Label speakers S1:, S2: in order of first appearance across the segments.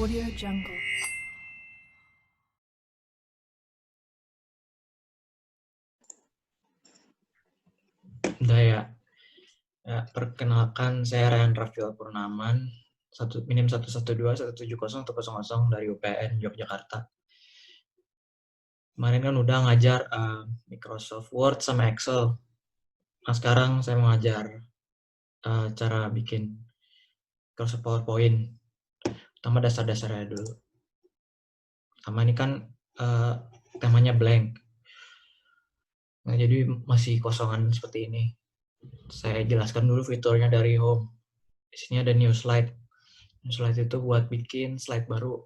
S1: Audio Jungle.
S2: Udah ya. Perkenalkan, saya Ryan Rafiel Purnaman, minim 112-170-100 dari UPN Yogyakarta. Kemarin kan udah ngajar Microsoft Word sama Excel. Nah, sekarang saya mau ngajar cara bikin Microsoft PowerPoint. Pertama dasar-dasarnya dulu. Pertama ini kan temanya blank. Nah, jadi masih kosongan seperti ini. Saya jelaskan dulu fiturnya dari home. Di sini ada new slide. New slide itu buat bikin slide baru.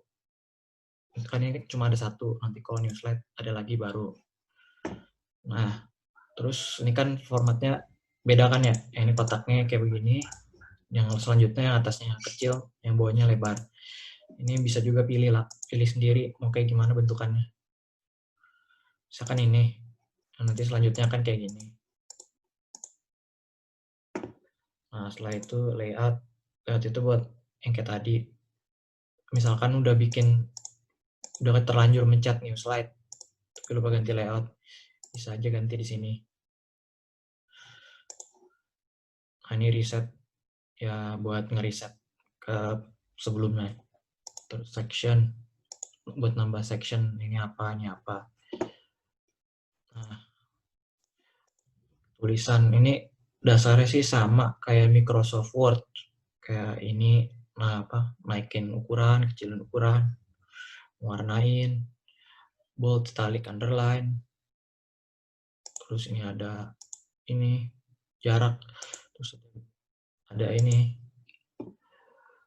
S2: Kan ini cuma ada satu, nanti kalau new slide ada lagi baru. Nah, terus ini kan formatnya beda kan ya. Yang ini kotaknya kayak begini, yang selanjutnya yang atasnya kecil, yang bawahnya lebar. Ini bisa juga pilih sendiri mau kayak gimana bentukannya. Misalkan ini, nanti selanjutnya kan kayak gini. Nah, setelah itu layout itu buat yang kayak tadi. Misalkan udah terlanjur mencet new slide, tapi lupa ganti layout, bisa aja ganti di sini. Nah, ini reset ya, buat ngereset ke sebelumnya. Terus section, buat nambah section, ini apa. Nah, tulisan ini dasarnya sih sama kayak Microsoft Word. Kayak ini, naikin ukuran, kecilin ukuran, warnain, bold, italic, underline. Terus ini ada ini jarak, terus ada ini.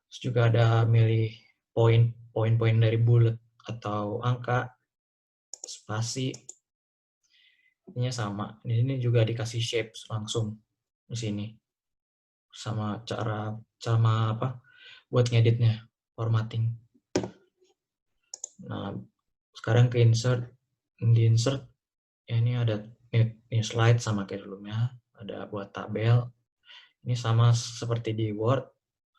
S2: Terus juga ada milih poin-poin dari bullet atau angka, spasi. Ini sama. Di sini juga dikasih shapes langsung di sini. Sama cara buat ngeditnya, formatting. Nah, sekarang ke insert. Di insert ya, ini ada new slide sama kayak sebelumnya. Ada buat tabel. Ini sama seperti di Word,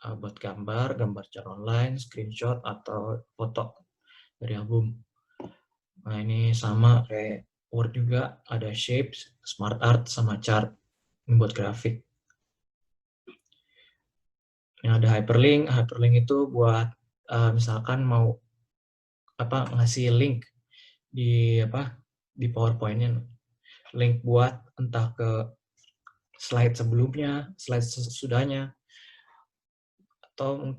S2: buat gambar cara online, screenshot atau foto dari album. Nah, ini sama kayak Word juga, ada shapes, smart art sama chart. Ini buat grafik. Ini ada hyperlink. Hyperlink itu buat misalkan mau ngasih link di PowerPoint-nya, link buat entah ke slide sebelumnya, slide sesudahnya, atau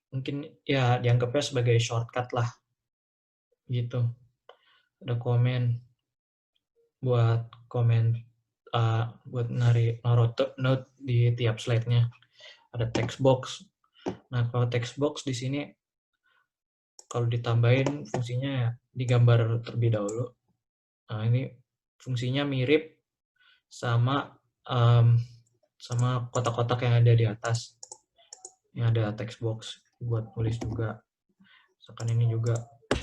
S2: mungkin ya dianggapnya sebagai shortcut lah gitu. Ada buat naruh note di tiap slide-nya. Ada text box. Nah, kalau text box di sini kalau ditambahin fungsinya ya digambar terlebih dahulu. Nah, ini fungsinya mirip sama kotak-kotak yang ada di atas. Ini ada text box buat tulis juga. Misalkan ini juga,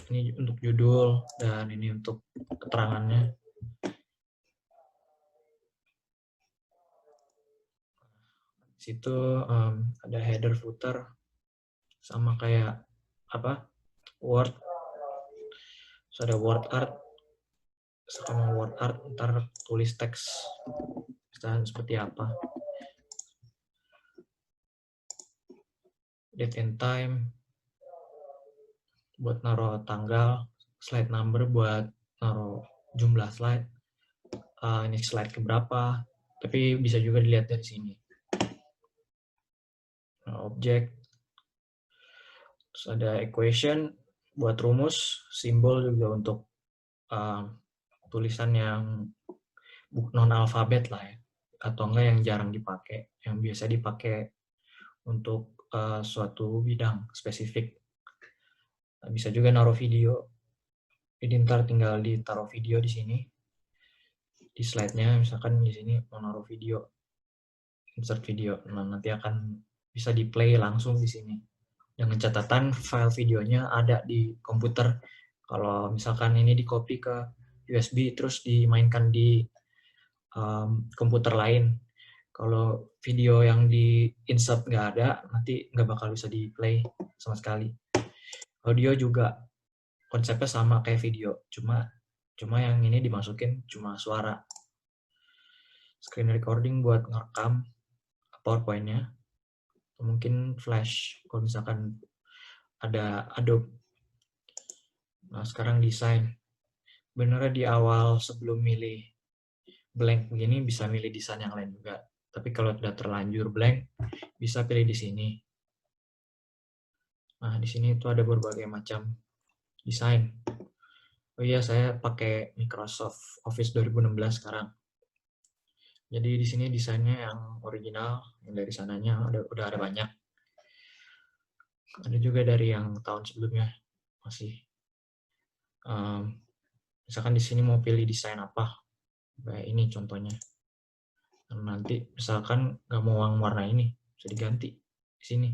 S2: ini untuk judul dan ini untuk keterangannya. Di situ ada header, footer, sama kayak Word. Terus ada word art. Misalkan word art, ntar tulis teks misalkan seperti apa. Date and time buat naruh tanggal, slide number buat naruh jumlah slide. Ini slide keberapa, tapi bisa juga dilihat dari sini. Nah, objek, terus ada equation buat rumus, simbol juga untuk tulisan yang non alfabet lah ya, atau enggak yang jarang dipakai, yang biasa dipakai untuk suatu bidang spesifik. Nah, bisa juga naruh video, jadi ntar tinggal ditaruh video di sini, di slide-nya. Misalkan di sini mau naruh video, insert video, nah nanti akan bisa di play langsung di sini dengan catatan file videonya ada di komputer. Kalau misalkan ini di copy ke USB terus dimainkan di komputer lain, kalau video yang di insert nggak ada, nanti nggak bakal bisa di play sama sekali. Audio juga konsepnya sama kayak video, cuma yang ini dimasukin cuma suara. Screen recording buat ngerekam PowerPoint-nya, mungkin Flash kalau misalkan ada Adobe. Nah, sekarang desain. Benernya di awal sebelum milih blank begini bisa milih desain yang lain juga. Tapi kalau udah terlanjur blank, bisa pilih di sini. Nah, di sini itu ada berbagai macam desain. Oh iya, saya pakai Microsoft Office 2016 sekarang. Jadi di sini desainnya yang original, yang dari sananya udah ada banyak. Ada juga dari yang tahun sebelumnya masih. Misalkan di sini mau pilih desain apa, kayak ini contohnya. Nanti misalkan nggak mau yang warna ini, bisa diganti di sini.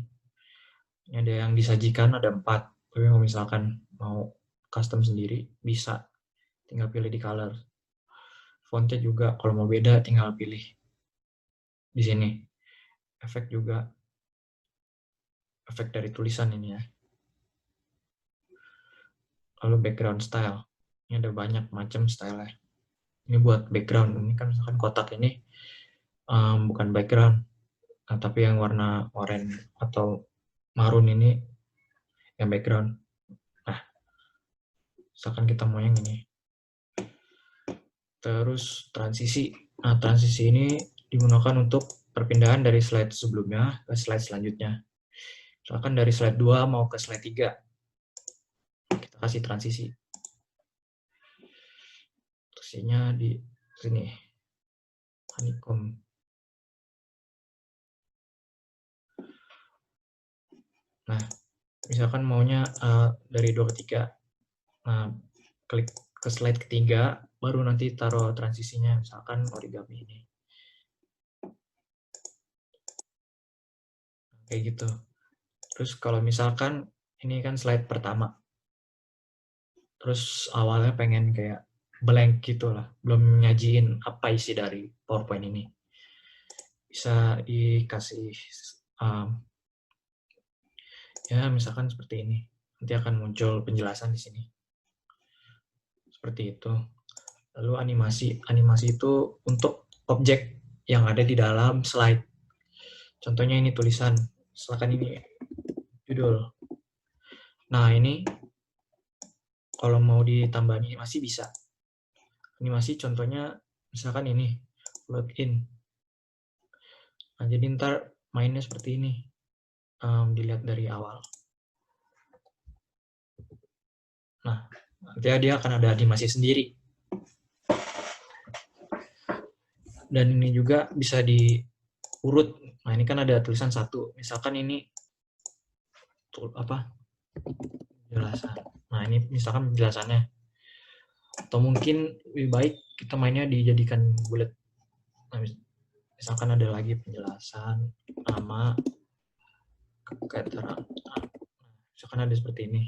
S2: Ini ada yang disajikan, ada 4. Tapi kalau misalkan mau custom sendiri, bisa. Tinggal pilih di color. Fontnya juga, kalau mau beda tinggal pilih di sini. Efek juga, efek dari tulisan ini ya. Lalu background style. Ini ada banyak macam style-nya. Ini buat background. Ini kan misalkan kotak ini bukan background. Nah, tapi yang warna oranye atau marun ini yang background. Nah, misalkan kita mau yang ini. Terus transisi. Nah, transisi ini digunakan untuk perpindahan dari slide sebelumnya ke slide selanjutnya. Misalkan dari slide 2 mau ke slide 3. Kita kasih transisi. Transisinya di sini. Honeycomb. Nah, misalkan maunya dari 2 ke 3. Nah, klik ke slide ketiga, baru nanti taruh transisinya, misalkan origami ini. Kayak gitu. Terus kalau misalkan ini kan slide pertama. Terus awalnya pengen kayak blank gitu lah, belum nyajiin apa isi dari PowerPoint ini. Bisa dikasih ya misalkan seperti ini. Nanti akan muncul penjelasan di sini. Seperti itu. Lalu animasi. Animasi itu untuk objek yang ada di dalam slide. Contohnya ini tulisan. Misalkan ini judul. Nah, ini kalau mau ditambah animasi bisa. Animasi contohnya misalkan ini, login. Nah, jadi ntar mainnya seperti ini. Dilihat dari awal. Nah, nanti dia akan ada animasi sendiri. Dan ini juga bisa diurut. Nah, ini kan ada tulisan 1. Misalkan ini apa? Penjelasan. Nah, ini misalkan penjelasannya. Atau mungkin lebih baik kita mainnya dijadikan bullet. Nah, misalkan ada lagi penjelasan, nama, keterangan. Misalkan ada seperti ini.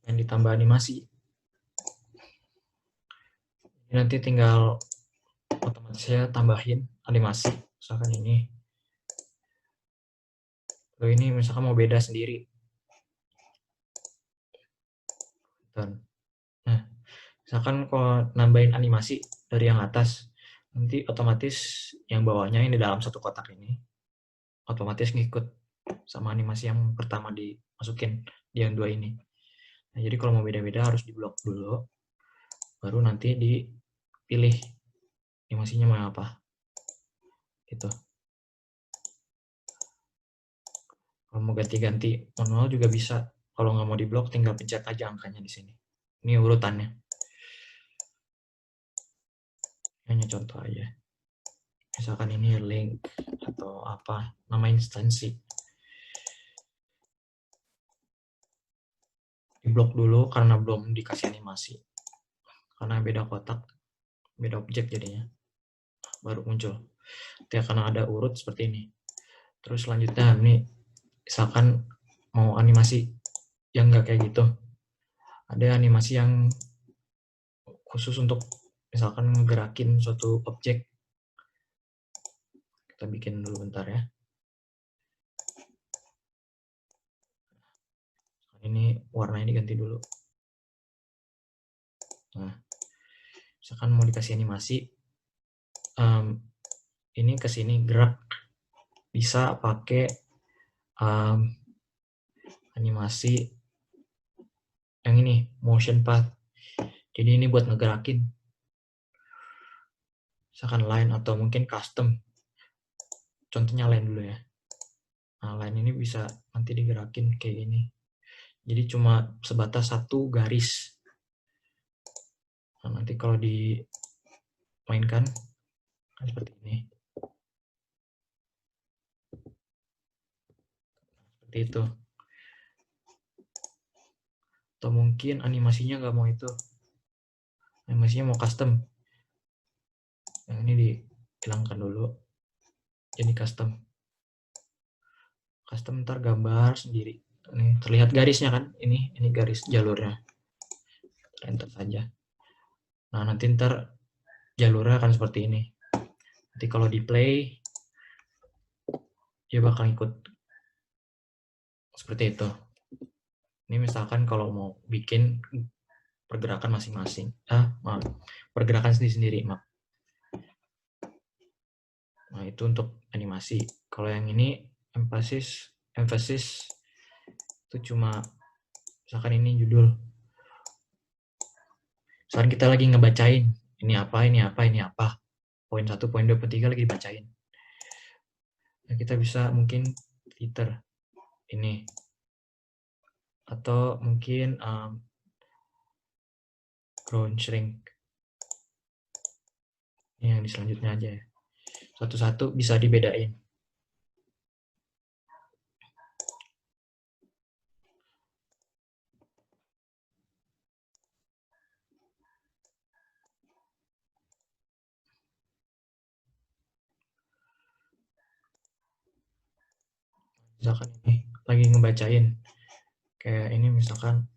S2: Yang ditambah animasi. Nanti tinggal otomatis saya tambahin animasi. Misalkan ini. Lalu ini misalkan mau beda sendiri. Nah, misalkan kalau nambahin animasi dari yang atas, nanti otomatis yang bawahnya ini dalam satu kotak ini, otomatis ngikut sama animasi yang pertama dimasukin di yang 2 ini. Nah, jadi kalau mau beda-beda harus diblok dulu, baru nanti dipilih animasinya mau apa. Gitu. Kalau mau ganti-ganti manual juga bisa. Kalau nggak mau diblok, tinggal pencet aja angkanya di sini. Ini urutannya. Hanya contoh aja. Misalkan ini link atau apa, nama instansi. Diblok dulu karena belum dikasih animasi. Karena beda kotak, beda objek jadinya. Baru muncul. Dia akan ada urut seperti ini. Terus selanjutnya ini misalkan mau animasi yang nggak kayak gitu. Ada animasi yang khusus untuk misalkan ngegerakin suatu objek. Kita bikin dulu bentar ya. Ini warnanya diganti dulu. Nah, misalkan mau dikasih animasi, ini ke sini gerak, bisa pakai animasi yang ini, motion path. Jadi ini buat ngegerakin, misalkan line atau mungkin custom. Contohnya line dulu ya. Nah, line ini bisa nanti digerakin kayak gini. Jadi cuma sebatas satu garis. Nah, nanti kalau dimainkan seperti ini. Seperti itu. Atau mungkin animasinya nggak mau itu. Animasinya mau custom. Yang ini dihilangkan dulu. Jadi custom. Custom ntar gambar sendiri. Ini terlihat garisnya kan? Ini garis jalurnya. Enter saja. Nah, nanti ntar jalurnya akan seperti ini. Nanti kalau di play, dia bakal ikut seperti itu. Ini misalkan kalau mau bikin pergerakan masing-masing. Pergerakan sendiri-sendiri, maaf. Nah, itu untuk animasi. Kalau yang ini emphasis itu cuma misalkan ini judul. Misalkan kita lagi ngebacain ini apa, ini apa, ini apa. Poin 1, poin 2, poin 3 lagi dibacain. Nah, kita bisa mungkin filter ini. Atau mungkin ground shrink. Ini yang di selanjutnya aja ya. Satu-satu bisa dibedain. Misalkan ini lagi ngebacain. Kayak ini misalkan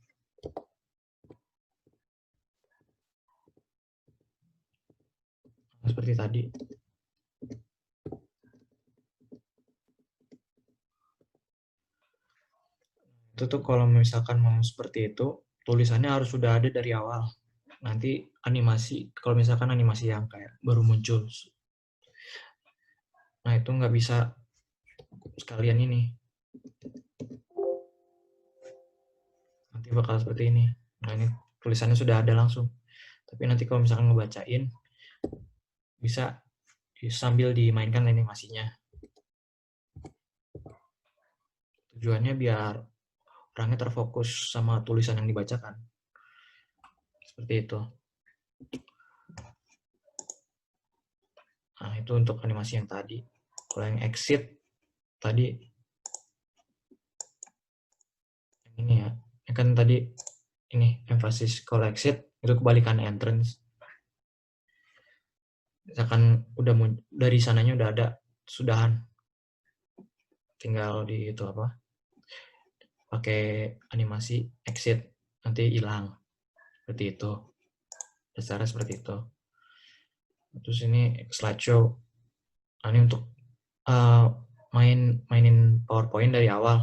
S2: seperti tadi. Itu tuh kalau misalkan mau seperti itu, tulisannya harus sudah ada dari awal. Nanti animasi, kalau misalkan animasi yang kayak baru muncul, nah itu nggak bisa sekalian ini. Nanti bakal seperti ini. Nah ini tulisannya sudah ada langsung. Tapi nanti kalau misalkan ngebacain, bisa sambil dimainkan animasinya. Tujuannya biar orangnya terfokus sama tulisan yang dibacakan. Seperti itu. Nah, itu untuk animasi yang tadi. Kalau yang exit tadi yang ini ya. Ini kan tadi ini emphasis. Kalau exit itu kebalikan entrance. Misalkan udah dari sananya udah ada sudahan. Tinggal di itu apa? Pakai animasi exit nanti hilang. Seperti itu. Dasarnya seperti itu. Terus ini slideshow. Nah, ini untuk mainin PowerPoint dari awal.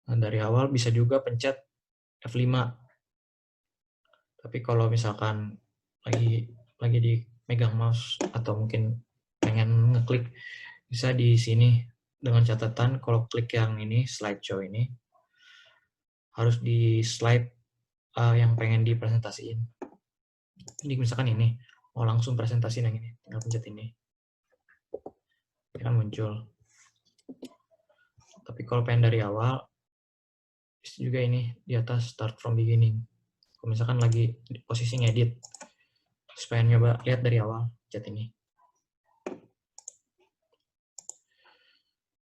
S2: Nah, dari awal bisa juga pencet F5. Tapi kalau misalkan lagi di megang mouse atau mungkin pengen ngeklik, bisa di sini dengan catatan kalau klik yang ini slideshow ini harus di slide yang pengen dipresentasiin. Jadi misalkan ini mau langsung presentasiin yang ini, tinggal pencet ini. Ini kan muncul. Tapi kalau pengen dari awal, bisa juga ini di atas start from beginning. Kalau misalkan lagi di posisi ngedit, supaya nyoba lihat dari awal, chat ini.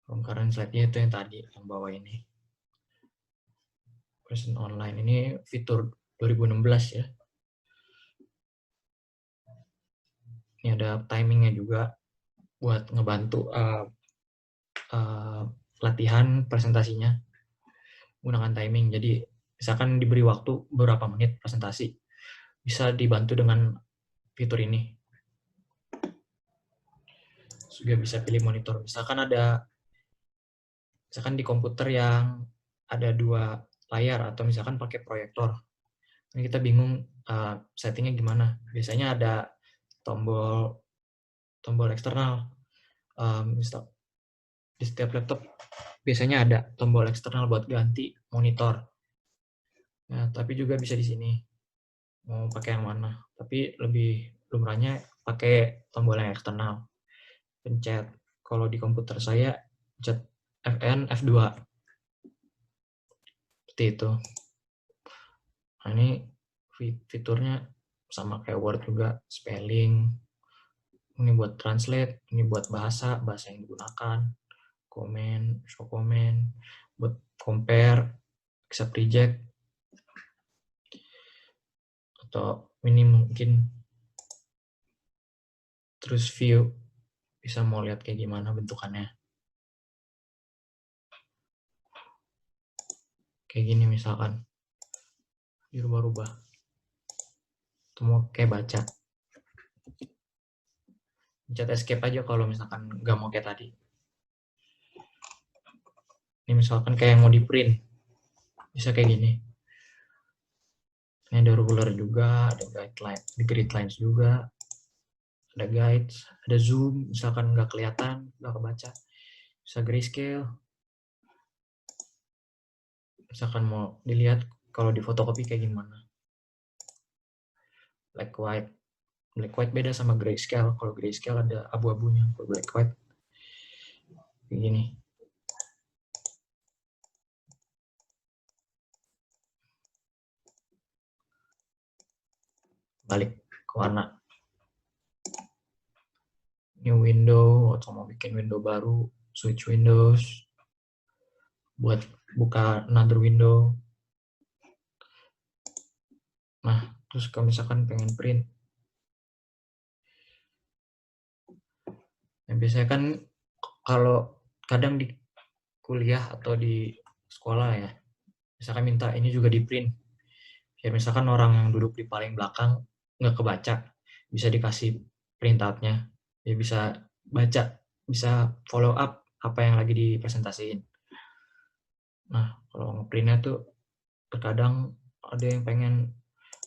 S2: Concurrent slide-nya itu yang tadi, yang bawah ini. Present online, ini fitur 2016 ya. Ini ada timingnya juga buat ngebantu latihan presentasinya menggunakan timing. Jadi misalkan diberi waktu beberapa menit presentasi, bisa dibantu dengan fitur ini. Juga bisa pilih monitor. Misalkan di komputer yang ada 2 layar atau misalkan pakai proyektor. Ini kita bingung settingnya gimana. Biasanya ada tombol eksternal. Misal di setiap laptop biasanya ada tombol eksternal buat ganti monitor. Nah, tapi juga bisa di sini. Mau pakai yang mana? Tapi lebih lumrahnya pakai tombol yang eksternal. Pencet. Kalau di komputer saya pencet Fn F2. Seperti itu. Nah, ini fiturnya sama kayak Word juga, spelling. Ini buat translate, ini buat bahasa yang digunakan, komen, show comment, buat compare, accept reject, atau ini mungkin terus view, bisa mau lihat kayak gimana bentukannya. Kayak gini misalkan, dirubah-rubah. Itu mau kayak baca. Pencet escape aja kalau misalkan nggak mau kayak tadi. Ini misalkan kayak mau di print, bisa kayak gini. Ini ada ruler juga, ada guideline, di grid lines juga, ada guides, ada zoom, misalkan nggak kelihatan, nggak kebaca, bisa grayscale. Misalkan mau dilihat kalau di fotokopi kayak gimana. Black white beda sama grayscale. Kalau grayscale ada abu-abunya, kalau black white kayak gini. Balik ke warna. New window atau mau bikin window baru, switch windows buat buka another window. Nah, terus kalau misalkan pengen print, yang biasanya kan kalau kadang di kuliah atau di sekolah ya, misalkan minta ini juga di print. Ya misalkan orang yang duduk di paling belakang nggak kebaca, bisa dikasih print out-nya. Ya bisa baca, bisa follow up apa yang lagi dipresentasiin. Nah, kalau ngeprintnya tuh terkadang ada yang pengen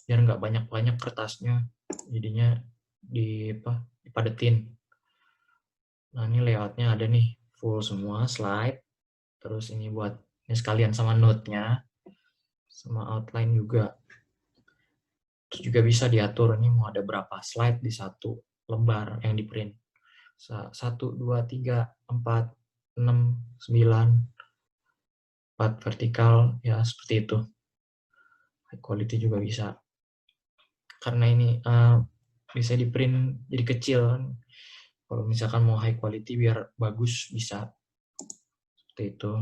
S2: biar nggak banyak-banyak kertasnya, jadinya dipadetin. Nah, ini layoutnya ada nih, full semua slide. Terus ini buat ini sekalian sama note-nya, sama outline juga. Terus juga bisa diatur ini mau ada berapa slide di satu lembar yang di print. 1, 2, 3, 4, 6, 9, 4 vertikal, ya seperti itu. High quality juga bisa. Karena ini bisa di print jadi kecil. Kalau misalkan mau high quality biar bagus bisa. Seperti itu.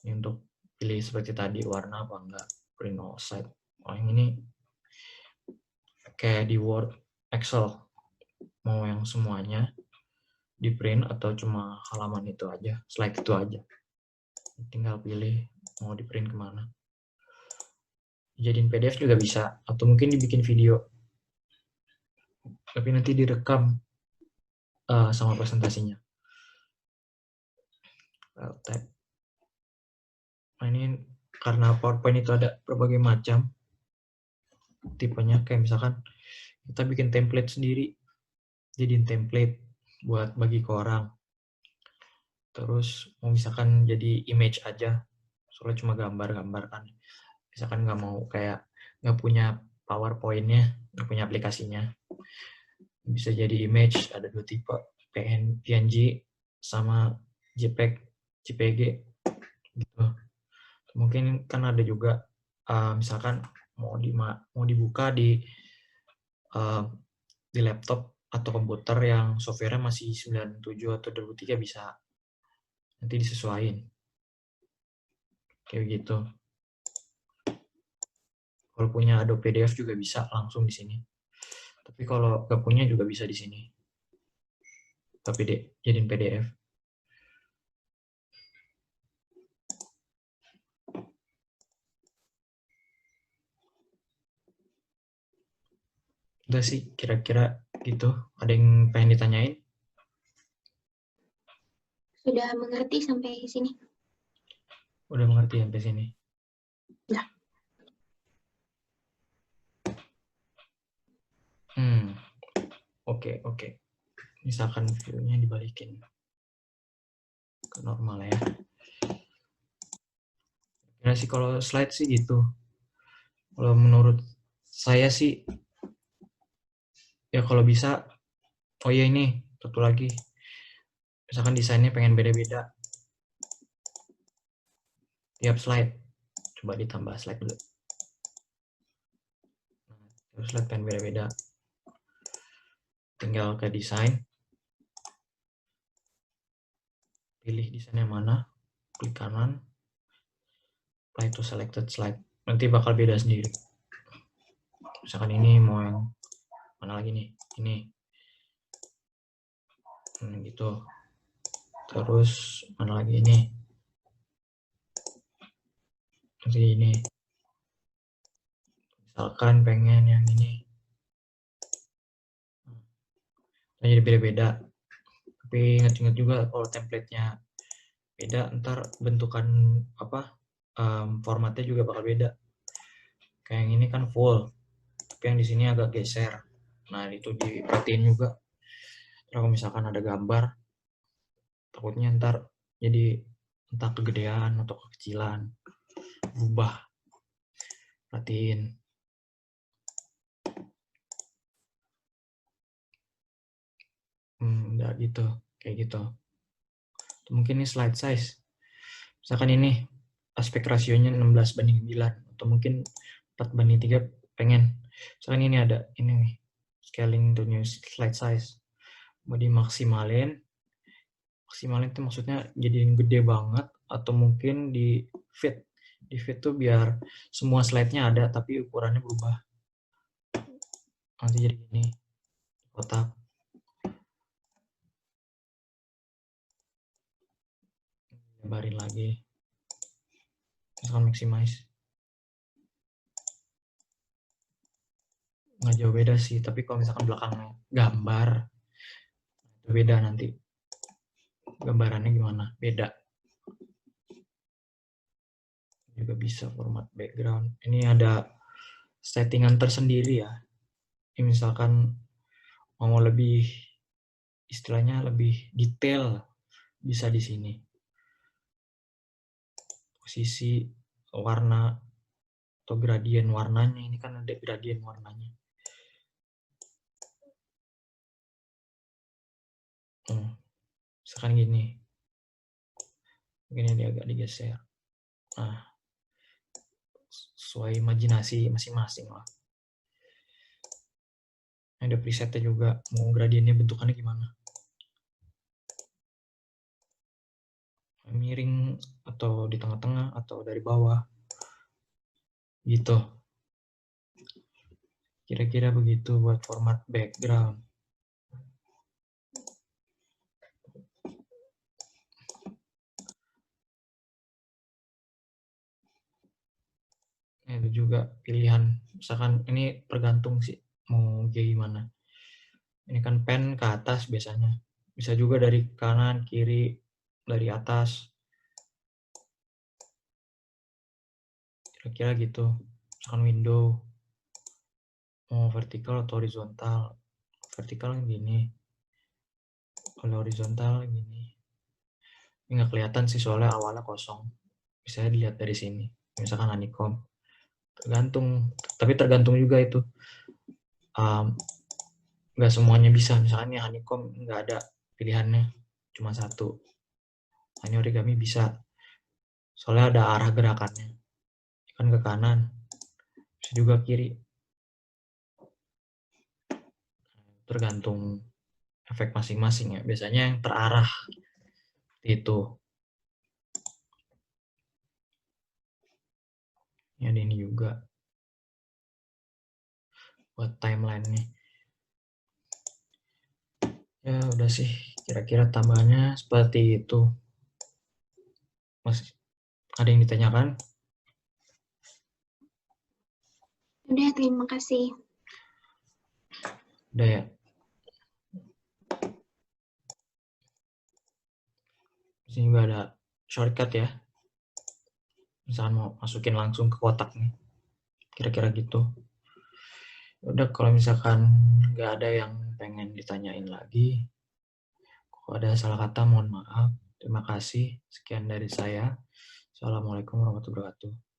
S2: Ini untuk pilih seperti tadi warna apa enggak. Print offset. Oh yang ini kayak di Word, Excel. Mau yang semuanya di print atau cuma halaman itu aja, slide itu aja. Tinggal pilih mau di print kemana. Jadiin PDF juga bisa, atau mungkin dibikin video. Tapi nanti direkam sama presentasinya. Nah ini karena PowerPoint itu ada berbagai macam tipenya, kayak misalkan kita bikin template sendiri, jadiin template buat bagi ke orang. Terus mau misalkan jadi image aja, soalnya cuma gambar-gambar kan. Misalkan nggak mau kayak nggak punya PowerPoint-nya, nggak punya aplikasinya, bisa jadi image, ada 2 tipe, PNG sama JPEG, JPG gitu. Mungkin kan ada juga misalkan mau dibuka di laptop atau komputer yang software-nya masih 97 atau 23 bisa. Nanti disesuaikan. Kayak gitu. Kalau punya Adobe PDF juga bisa langsung di sini. Tapi kalau nggak punya juga bisa di sini. Tapi jadiin PDF. Udah sih, kira-kira gitu. Ada yang pengen ditanyain?
S1: Sudah mengerti sampai sini?
S2: Udah mengerti sampai sini?
S1: Ya.
S2: Oke. Misalkan view-nya dibalikin ke normal ya. Kira sih kalau slide sih gitu. Kalau menurut saya sih, ya kalau bisa, oh iya ini, satu lagi. Misalkan desainnya pengen beda-beda. Tiap slide. Coba ditambah slide dulu. Tiap slide pengen beda-beda. Tinggal ke desain. Pilih desain yang mana. Klik kanan. Apply to selected slide. Nanti bakal beda sendiri. Misalkan ini mau yang mana lagi nih? Ini. Gitu. Terus mana lagi ini? Nanti ini. Misalkan pengen yang ini. Nah, jadi beda-beda. Tapi ingat-ingat juga kalau template-nya beda, ntar bentukan formatnya juga bakal beda. Kayak yang ini kan full, tapi yang di sini agak geser. Nah itu diperhatiin juga. Kalau misalkan ada gambar, takutnya ntar jadi entah kegedean atau kekecilan, berubah. Perhatiin. Udah gitu, kayak gitu. Mungkin ini slide size. Misalkan ini aspek rasionya 16:9 atau mungkin 4:3 pengen. Misalkan ini ada ini nih, scaling to new slide size. Mau dimaksimalin. Maksimalin itu maksudnya jadiin gede banget atau mungkin di fit. Di fit tuh biar semua slide-nya ada tapi ukurannya berubah. Nanti jadi gini, kotak. Lebarin lagi. Misalkan maximize. Nggak jauh beda sih, tapi kalau misalkan belakangnya gambar, itu beda nanti. Gambarannya gimana? Beda. Juga bisa format background. Ini ada settingan tersendiri ya. Ini misalkan mau lebih, istilahnya lebih detail, bisa di sini. Posisi warna atau gradien warnanya, ini kan ada gradien warnanya. Misalkan gini, mungkin ini agak digeser. Nah, sesuai imajinasi masing-masing lah. Ada presetnya juga, mau gradiennya bentukannya gimana. Miring atau di tengah-tengah atau dari bawah. Gitu. Kira-kira begitu buat format background. Itu juga pilihan. Misalkan ini tergantung sih mau kayak gimana. Ini kan pen ke atas biasanya. Bisa juga dari kanan, kiri, dari atas. Kira-kira gitu. Misalkan window. Mau vertikal atau horizontal. Vertikal gini. Kalau horizontal gini. Ini nggak kelihatan sih soalnya awalnya kosong. Bisa dilihat dari sini. Misalkan honeycomb. Tergantung. Tapi tergantung juga itu. Nggak semuanya bisa. Misalkan ya honeycomb nggak ada pilihannya. Cuma satu. Hanya origami bisa. Soalnya ada arah gerakannya. Kan ke kanan. Bisa juga kiri. Tergantung efek masing-masing ya. Biasanya yang terarah itu. Ini ada ini juga. Buat timeline nih. Ya udah sih. Kira-kira tambahannya seperti itu. Mas, ada yang ditanyakan?
S1: Udah, terima kasih.
S2: Udah ya. Sini juga ada shortcut ya. Misalkan mau masukin langsung ke kotak nih. Kira-kira gitu. Udah, kalau misalkan nggak ada yang pengen ditanyain lagi, kalau ada salah kata mohon maaf. Terima kasih. Sekian dari saya. Assalamualaikum warahmatullahi wabarakatuh.